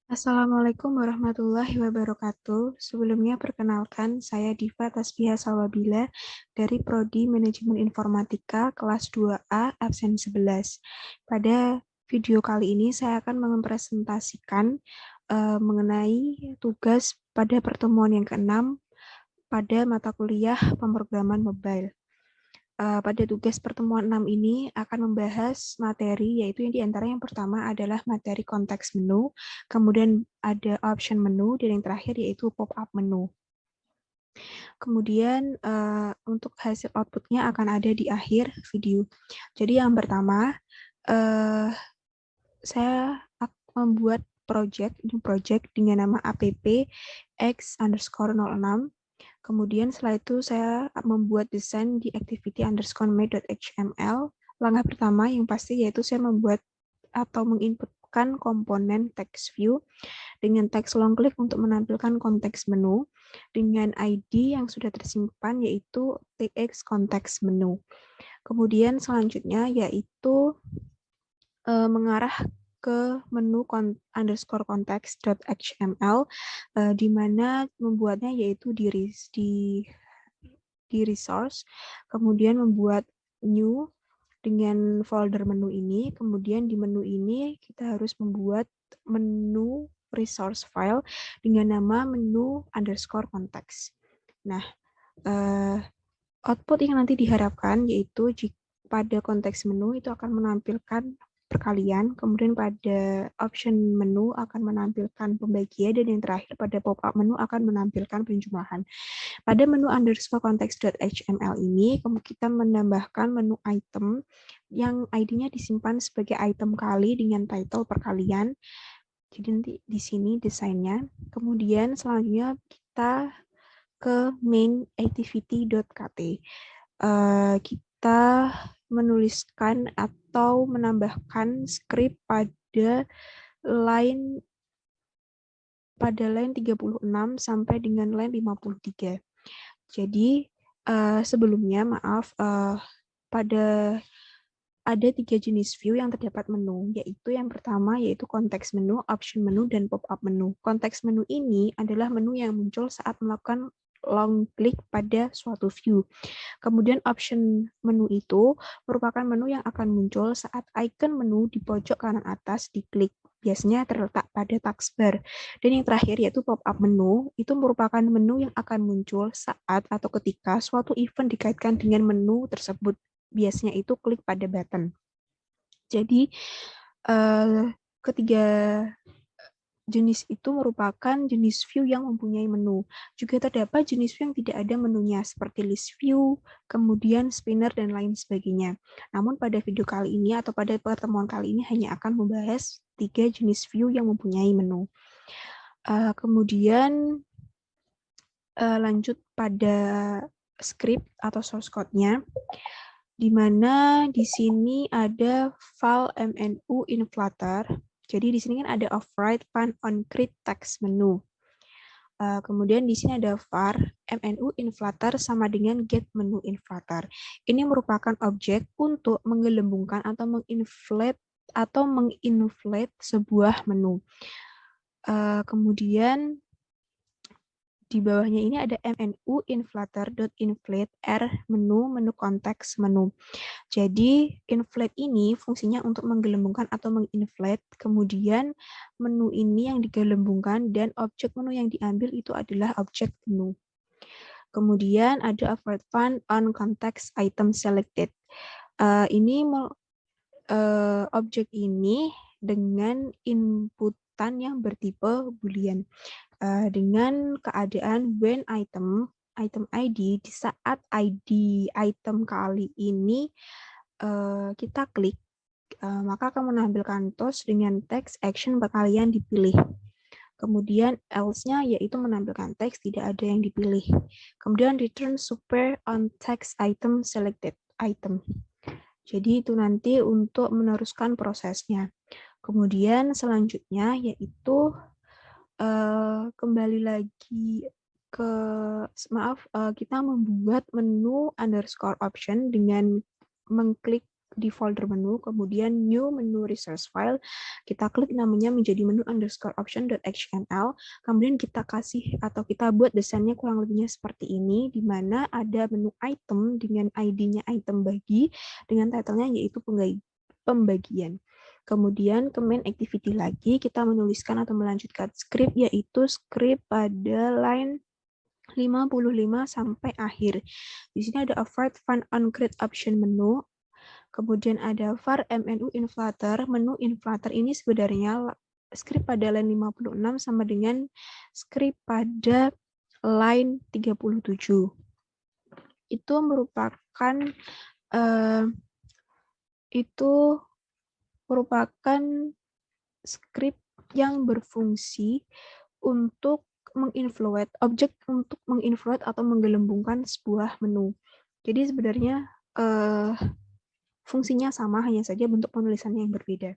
Assalamualaikum warahmatullahi wabarakatuh. Sebelumnya perkenalkan, saya Diva Tasbiha Sawabila dari Prodi Manajemen Informatika kelas 2A absen 11. Pada video kali ini saya akan mempresentasikan mengenai tugas pada pertemuan yang ke-6 pada mata kuliah pemrograman mobile. Pada tugas pertemuan 6 ini akan membahas materi, yaitu yang diantara yang pertama adalah materi konteks menu, kemudian ada option menu, dan yang terakhir yaitu pop-up menu. Kemudian untuk hasil outputnya akan ada di akhir video. Jadi yang pertama, saya akan membuat new project dengan nama app x_06. Kemudian setelah itu saya membuat desain di activity_made.html. Langkah pertama yang pasti yaitu saya membuat atau menginputkan komponen text view dengan teks long click untuk menampilkan konteks menu dengan ID yang sudah tersimpan yaitu tx konteks menu. Kemudian selanjutnya yaitu mengarah ke menu _context.html di mana membuatnya yaitu di resource, kemudian membuat new dengan folder menu ini, kemudian di menu ini kita harus membuat menu resource file dengan nama menu_context. Nah, output yang nanti diharapkan yaitu pada konteks menu itu akan menampilkan perkalian, kemudian pada option menu akan menampilkan pembagian, dan yang terakhir pada pop-up menu akan menampilkan penjumlahan. Pada menu _context.html ini, kita menambahkan menu item yang ID-nya disimpan sebagai item kali dengan title perkalian. Jadi nanti di sini desainnya. Kemudian selanjutnya kita ke main activity.kt. Kita menuliskan atau menambahkan script pada line 36 sampai dengan line 53. Jadi sebelumnya maaf, pada ada 3 jenis view yang terdapat menu, yaitu yang pertama yaitu konteks menu, option menu, dan pop-up menu. Konteks menu ini adalah menu yang muncul saat melakukan long click pada suatu view. Kemudian option menu itu merupakan menu yang akan muncul saat icon menu di pojok kanan atas diklik. Biasanya terletak pada taskbar. Dan yang terakhir yaitu pop-up menu, itu merupakan menu yang akan muncul saat atau ketika suatu event dikaitkan dengan menu tersebut. Biasanya itu klik pada button. Jadi ketiga jenis itu merupakan jenis view yang mempunyai menu. Juga terdapat jenis view yang tidak ada menunya, seperti list view, kemudian spinner, dan lain sebagainya. Namun pada video kali ini atau pada pertemuan kali ini hanya akan membahas 3 jenis view yang mempunyai menu. Kemudian lanjut pada script atau source code-nya, di mana di sini ada file mnu in Flutter. Jadi di sini kan ada override fun on create text menu. Kemudian di sini ada var mnu in Flutter sama dengan get menu in Flutter. Ini merupakan objek untuk menggelembungkan atau menginflate sebuah menu. Kemudian di bawahnya ini ada mnu in Flutter.inflate r menu konteks menu. Jadi inflate ini fungsinya untuk menggelembungkan atau menginflate, kemudian menu ini yang digelembungkan dan objek menu yang diambil itu adalah objek menu. Kemudian ada override fun on context item selected. Objek ini dengan inputan yang bertipe boolean. Dengan keadaan when item ID di saat ID item kali ini kita klik, maka akan menampilkan toast dengan teks action kalian dipilih. Kemudian else-nya yaitu menampilkan teks tidak ada yang dipilih. Kemudian return super on text item selected item. Jadi itu nanti untuk meneruskan prosesnya. Kemudian selanjutnya yaitu kembali lagi ke kita membuat menu _option dengan mengklik di folder menu, kemudian new menu resource file, kita klik namanya menjadi menu underscore option.xml, kemudian kita kasih atau kita buat desainnya kurang lebihnya seperti ini, di mana ada menu item dengan ID-nya item bagi, dengan title-nya yaitu pembagian. Kemudian ke main activity lagi, kita menuliskan atau melanjutkan script, yaitu script pada line 55 sampai akhir. Di sini ada avoid find on create option menu. Kemudian ada var menu inflator. Menu inflator ini sebenarnya script pada line 56 sama dengan script pada line 37. Itu merupakan script yang berfungsi untuk menginfluence objek untuk menginfluence atau menggelembungkan sebuah menu. Jadi sebenarnya fungsinya sama, hanya saja bentuk penulisannya yang berbeda.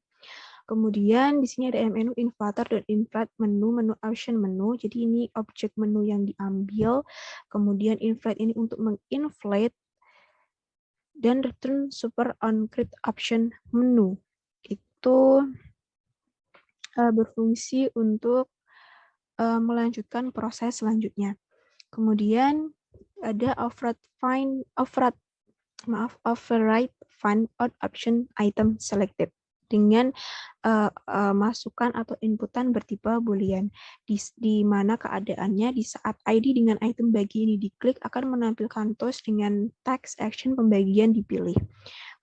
Kemudian di sini ada menu inflator dan inflate menu option menu. Jadi ini objek menu yang diambil. Kemudian inflate ini untuk menginflate dan return super on create option menu. Itu berfungsi untuk melanjutkan proses selanjutnya. Kemudian ada override find out option item selected dengan masukan atau inputan bertipe boolean, di mana keadaannya di saat ID dengan item bagi ini diklik akan menampilkan toast dengan text action pembagian dipilih.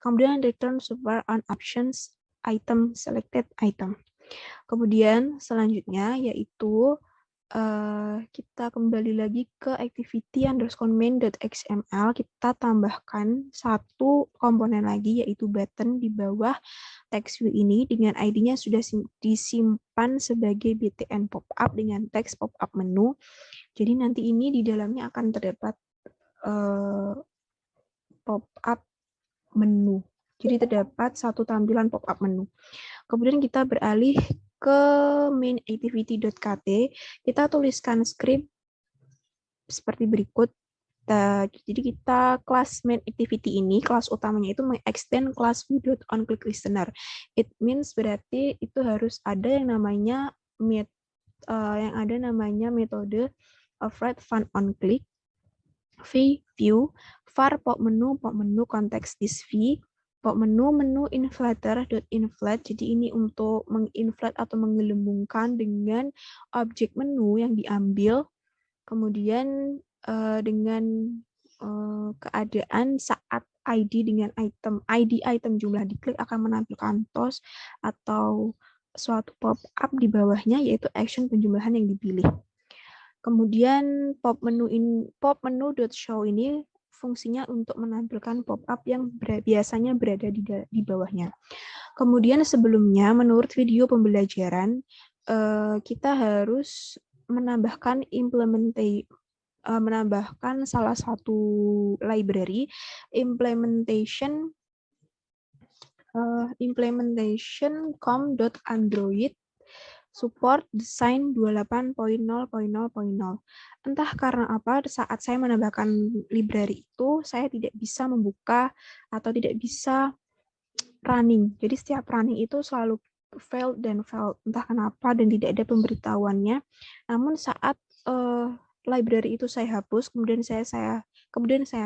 Kemudian return super on options item selected item. Kemudian selanjutnya yaitu kita kembali lagi ke activity underscore main.xml, kita tambahkan satu komponen lagi yaitu button di bawah text view ini dengan ID-nya sudah disimpan sebagai btn pop-up dengan teks pop-up menu. Jadi nanti ini di dalamnya akan terdapat pop-up menu. Jadi terdapat satu tampilan pop-up menu. Kemudian kita beralih ke main activity.kt, kita tuliskan script seperti berikut. Jadi kita kelas main activity ini, kelas utamanya itu mengextend kelas view.onClickListener. It means berarti itu harus ada yang namanya metode override find on click, view, var pop menu konteks this v, pop menu inflator.inflate. Jadi ini untuk menginflate atau menggelembungkan dengan objek menu yang diambil. Kemudian dengan keadaan saat ID dengan item jumlah diklik akan menampilkan toast atau suatu pop-up di bawahnya yaitu action penjumlahan yang dipilih. Kemudian pop menu.show ini fungsinya untuk menampilkan pop-up yang biasanya berada di bawahnya. Kemudian sebelumnya, menurut video pembelajaran, kita harus menambahkan salah satu library implementation com.android support design 28.0.0.0. Entah karena apa, saat saya menambahkan library itu, saya tidak bisa membuka atau tidak bisa running. Jadi setiap running itu selalu failed. Entah kenapa dan tidak ada pemberitahuannya. Namun saat library itu saya hapus, kemudian saya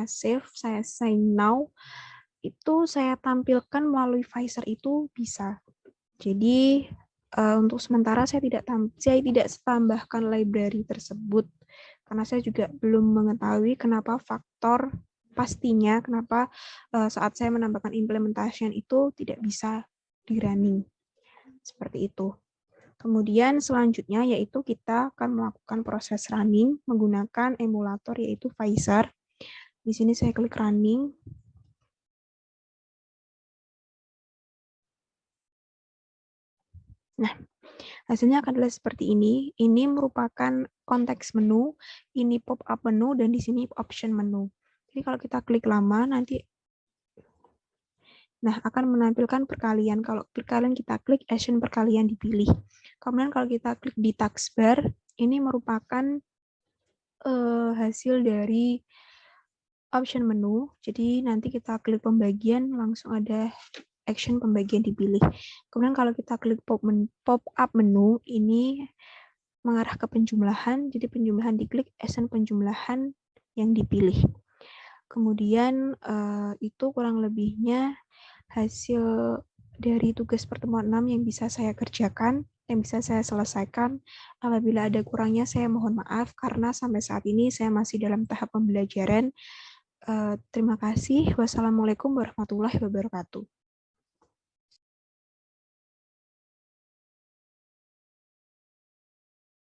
save, saya sign now, itu saya tampilkan melalui Visor itu bisa. Jadi untuk sementara saya tidak tambahkan library tersebut karena saya juga belum mengetahui kenapa faktor pastinya kenapa saat saya menambahkan implementation itu tidak bisa di running seperti itu. Kemudian selanjutnya yaitu kita akan melakukan proses running menggunakan emulator yaitu Visor. Di sini saya klik running. Nah, hasilnya akan adalah seperti ini. Ini merupakan konteks menu, ini pop-up menu, dan di sini option menu. Jadi kalau kita klik lama, nanti akan menampilkan perkalian. Kalau perkalian kita klik, action perkalian dipilih. Kemudian kalau kita klik di taskbar, ini merupakan hasil dari option menu. Jadi nanti kita klik pembagian, langsung ada action pembagian dipilih. Kemudian kalau kita klik pop-up menu, ini mengarah ke penjumlahan. Jadi penjumlahan diklik, action penjumlahan yang dipilih. Kemudian itu kurang lebihnya hasil dari tugas pertemuan 6 yang bisa saya kerjakan, yang bisa saya selesaikan. Apabila ada kurangnya, saya mohon maaf karena sampai saat ini saya masih dalam tahap pembelajaran. Terima kasih. Wassalamualaikum warahmatullahi wabarakatuh.